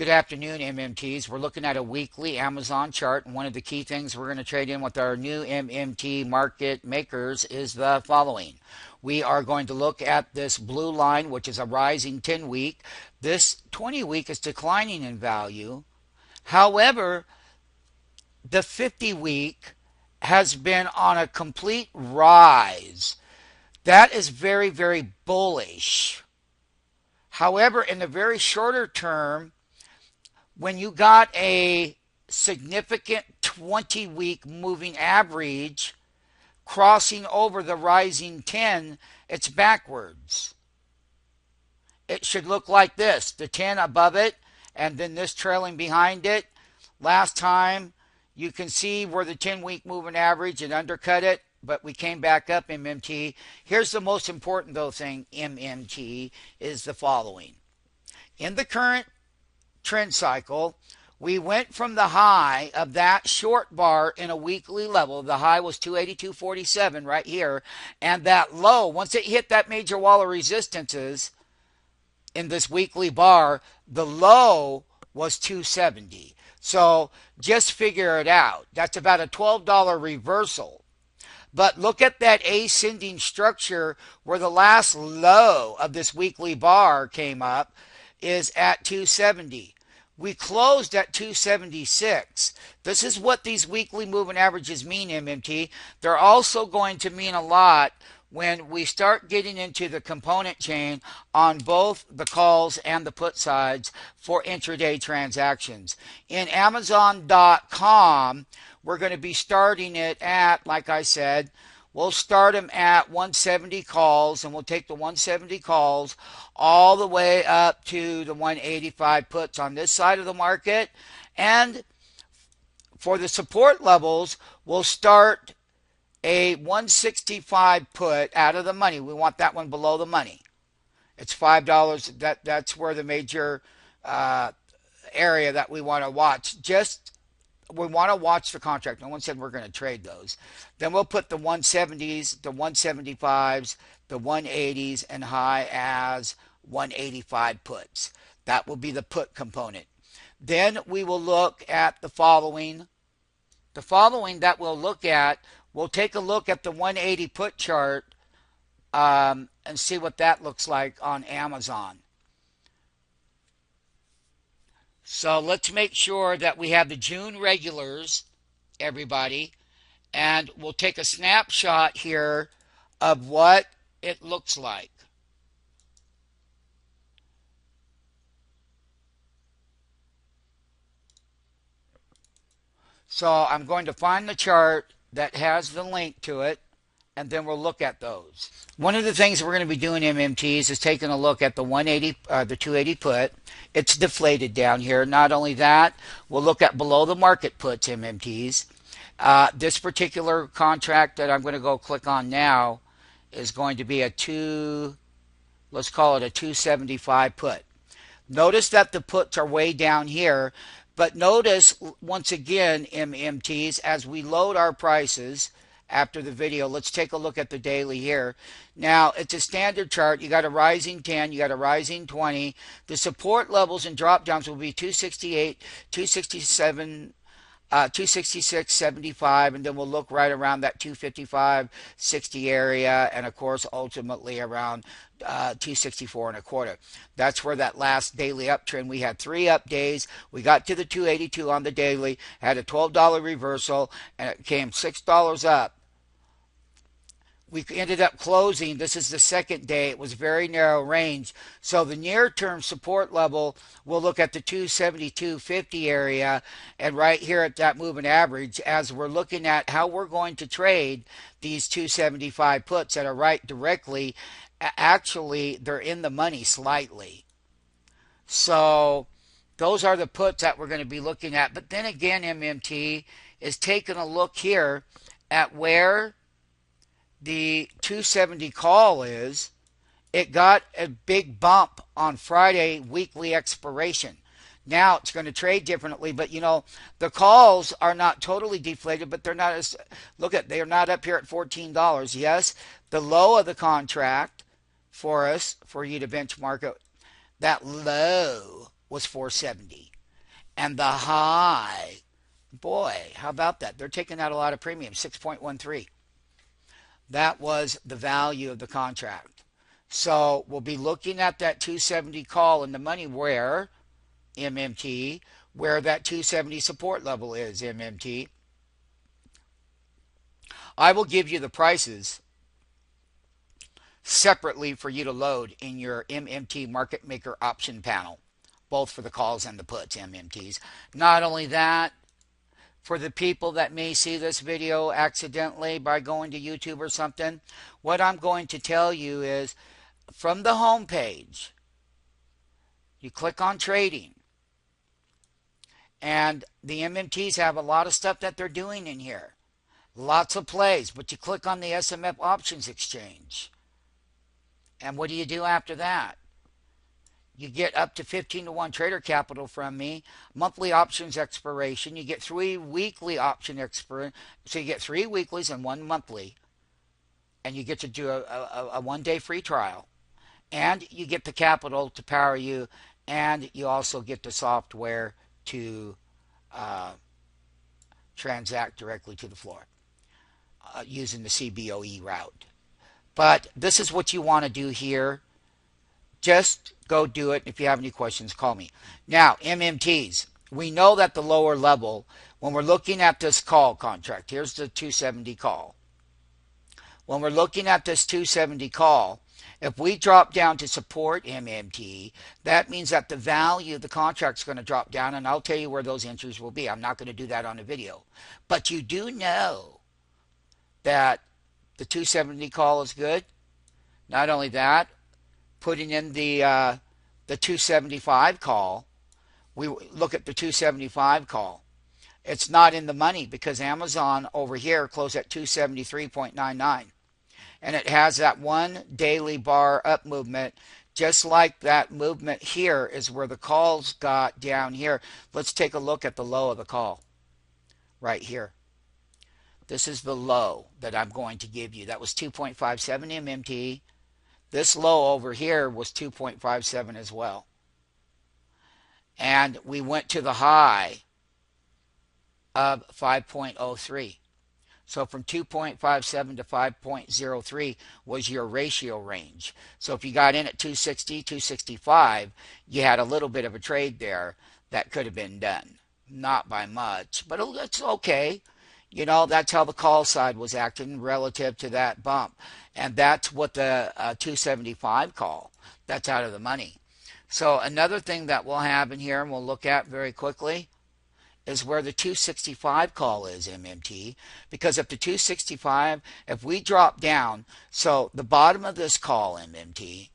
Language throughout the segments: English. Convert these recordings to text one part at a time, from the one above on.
Good afternoon, MMTs. We're looking at a weekly Amazon chart, and one of the key things we're going to trade in with our new MMT market makers is the following. We are going to look at this blue line, which is a rising 10-week. This 20-week is declining in value. However, the 50-week has been on a complete rise. That is very, very bullish. However, in the very shorter term, when you got a significant 20-week moving average crossing over the rising 10, it's backwards. It should look like this, the 10 above it, and then this trailing behind it. Last time, you can see where the 10-week moving average, it undercut it, but we came back up, MMT. Here's the most important, though, thing, MMT, is the following. In the current trend cycle, we went from the high of that short bar in a weekly level. The high was 282.47 right here, and that low, once it hit that major wall of resistances in this weekly bar, the low was 270. So just figure it out. That's about a $12 reversal. But look at that ascending structure where the last low of this weekly bar came up is at 270. We closed at 276. This is what these weekly moving averages mean, MMT. They're also going to mean a lot when we start getting into the component chain on both the calls and the put sides for intraday transactions. In Amazon.com, we're going to be starting it at, like I said, we'll start them at 170 calls, and we'll take the 170 calls all the way up to the 185 puts on this side of the market. And for the support levels, we'll start a 165 put out of the money. We want that one below the money. It's $5. That's where the major area that we want to watch. We want to watch the contract. No one said we're going to trade those. Then we'll put the 170s, the 175s, the 180s, and high as 185 puts. That will be the put component. Then we will look at the following. The following that we'll look at, we'll take a look at the 180 put chart and see what that looks like on Amazon. So let's make sure that we have the June regulars, everybody, and we'll take a snapshot here of what it looks like. So I'm going to find the chart that has the link to it, and then we'll look at those. One of the things we're going to be doing, MMTs, is taking a look at the 180, the 280 put. It's deflated down here. Not only that, we'll look at below the market puts, MMTs. This particular contract that I'm going to go click on now is going to be let's call it a 275 put. Notice that the puts are way down here, but notice once again, MMTs, as we load our prices after the video, let's take a look at the daily here. Now, it's a standard chart. You got a rising 10, you got a rising 20. The support levels and drop downs will be 268, 267, 266.75, and then we'll look right around that 255.60 area, and of course ultimately around 264.25. That's where that last daily uptrend, we had 3 up days. We got to the 282 on the daily, had a $12 reversal, and it came $6 up. We ended up closing, this is the second day, it was very narrow range. So the near-term support level, we'll look at the 272.50 area, and right here at that moving average, as we're looking at how we're going to trade these 275 puts that are right directly, actually they're in the money slightly. So those are the puts that we're going to be looking at. But then again, MMT is taking a look here at where the 270 call is. It got a big bump on Friday weekly expiration. Now it's going to trade differently, but you know, the calls are not totally deflated, but they're not as, look at, they're not up here at $14. Yes, the low of the contract for us, for you to benchmark it, that low was 470. And the high, boy, how about that? They're taking out a lot of premium, 6.13. That was the value of the contract. So we'll be looking at that 270 call in the money where MMT, where that 270 support level is MMT. I will give you the prices separately for you to load in your MMT market maker option panel, both for the calls and the puts, MMTs. Not only that, for the people that may see this video accidentally by going to YouTube or something, what I'm going to tell you is from the home page, you click on trading, and the MMTs have a lot of stuff that they're doing in here. Lots of plays, but you click on the SMF options exchange. And what do you do after that? You get up to 15 to 1 trader capital from me, monthly options expiration. You get 3 weekly option expiration. So you get 3 weeklies and 1 monthly. And you get to do a 1-day free trial. And you get the capital to power you. And you also get the software to transact directly to the floor using the CBOE route. But this is what you want to do here. Just go do it. If you have any questions, call me. Now, MMTs. We know that the lower level, when we're looking at this call contract, here's the 270 call. When we're looking at this 270 call, if we drop down to support MMT, that means that the value of the contract is going to drop down, and I'll tell you where those entries will be. I'm not going to do that on a video. But you do know that the 270 call is good. Not only that, putting in the 275 call, we look at the 275 call. It's not in the money because Amazon over here closed at 273.99. And it has that one daily bar up movement, just like that movement here is where the calls got down here. Let's take a look at the low of the call right here. This is the low that I'm going to give you. That was 2.57 MMT. This low over here was 2.57 as well. And we went to the high of 5.03. So from 2.57 to 5.03 was your ratio range. So if you got in at 260, 265, you had a little bit of a trade there that could have been done. Not by much, but it's okay. You know, that's how the call side was acting relative to that bump. And that's what the 275 call, that's out of the money. So another thing that we'll have in here and we'll look at very quickly is where the 265 call is, MMT. Because if the 265, if we drop down, so the bottom of this call, MMT,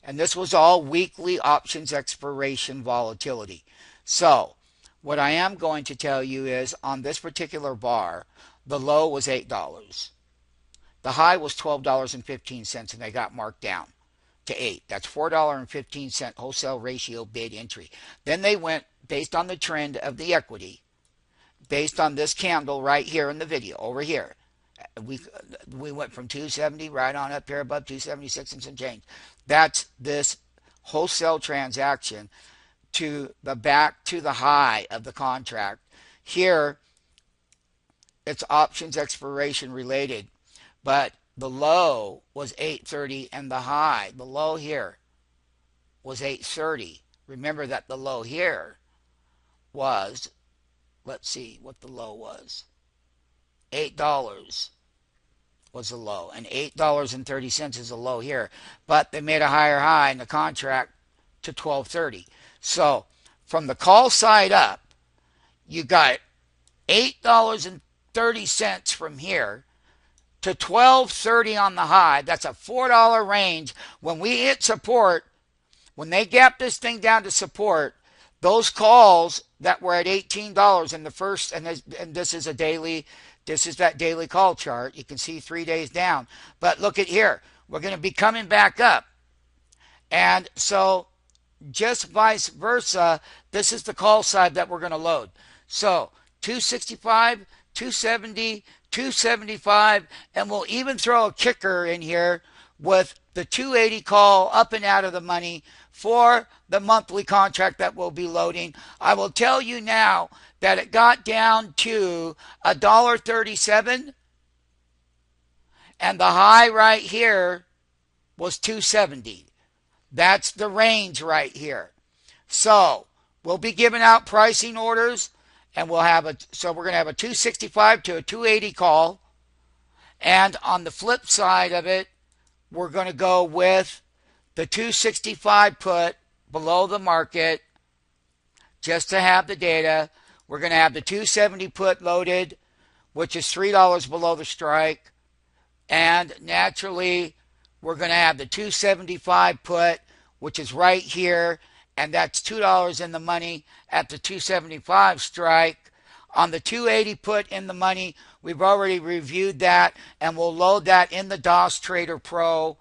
and this was all weekly options expiration volatility. So what I am going to tell you is on this particular bar, the low was $8. The high was $12.15 and they got marked down to 8. That's $4.15 wholesale ratio bid entry. Then they went based on the trend of the equity, based on this candle right here in the video over here. We went from 270 right on up here above 276 and some change. That's this wholesale transaction to the back to the high of the contract. Here, it's options expiration related, but the low was 830 and the high, the low here, was 830. Remember that the low here was, let's see what the low was. $8 was the low, and $8.30 is the low here. But they made a higher high in the contract to 1230. So from the call side up, you got $8.30 from here to $12.30 on the high. That's a $4 range. When we hit support, when they gap this thing down to support, those calls that were at $18 in the first, and this is a daily, this is that daily call chart. You can see 3 days down. But look at here. We're going to be coming back up. And so just vice versa, this is the call side that we're going to load. So 265, 270, 275, and we'll even throw a kicker in here with the 280 call up and out of the money for the monthly contract that we'll be loading. I will tell you now that it got down to $1.37, and the high right here was 270. That's the range right here. So we'll be giving out pricing orders, and we're going to have a 265 to a 280 call. And on the flip side of it, we're going to go with the 265 put below the market just to have the data. We're going to have the 270 put loaded, which is $3 below the strike. And naturally, we're going to have the 275 put, which is right here, and that's $2 in the money at the 275 strike. On the 280 put in the money, we've already reviewed that, and we'll load that in the DOS Trader Pro.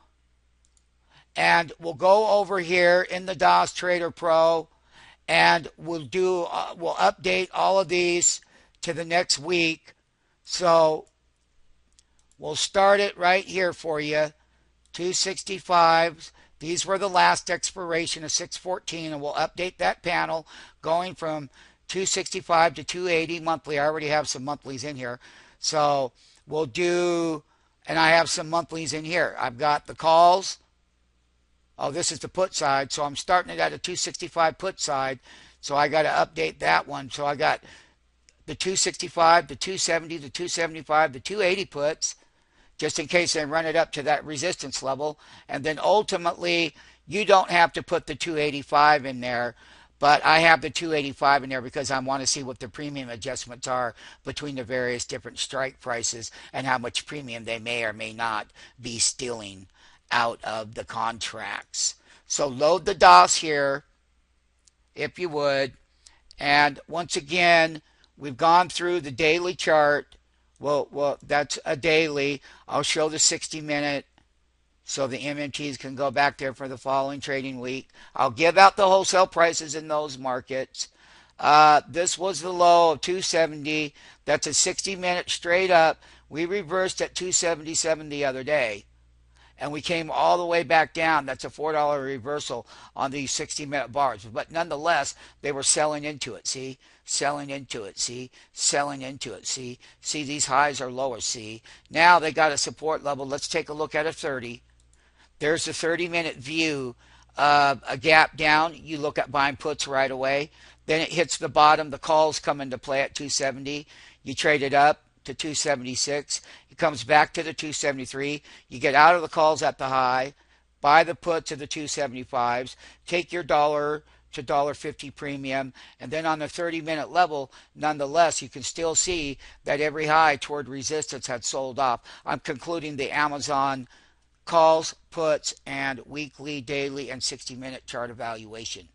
And we'll go over here in the DOS Trader Pro, and we'll update all of these to the next week. So we'll start it right here for you. 265s. These were the last expiration of 6/14, and we'll update that panel going from 265 to 280 monthly. I already have some monthlies in here. So we'll do, and I have some monthlies in here. I've got the calls. Oh, this is the put side. So I'm starting it at a 265 put side. So I got to update that one. So I got the 265, the 270, the 275, the 280 puts, just in case they run it up to that resistance level. And then ultimately, you don't have to put the 285 in there, but I have the 285 in there because I want to see what the premium adjustments are between the various different strike prices and how much premium they may or may not be stealing out of the contracts. So load the DOS here, if you would. And once again, we've gone through the daily chart. Well, that's a daily. I'll show the 60-minute so the MMTs can go back there for the following trading week. I'll give out the wholesale prices in those markets. This was the low of 270. That's a 60-minute straight up. We reversed at 277 the other day, and we came all the way back down. That's a $4 reversal on these 60-minute bars. But nonetheless, they were selling into it, see? Selling into it, see? Selling into it, see? See, these highs are lower, see? Now they got a support level. Let's take a look at a 30. There's the 30-minute view of a gap down. You look at buying puts right away. Then it hits the bottom. The calls come into play at 270. You trade it up to 276. It comes back to the 273. You get out of the calls at the high. Buy the puts of the 275s. Take your $1 to $1.50 premium. And then on the 30-minute level, nonetheless, you can still see that every high toward resistance had sold off. I'm concluding the Amazon calls, puts, and weekly, daily, and 60-minute chart evaluation.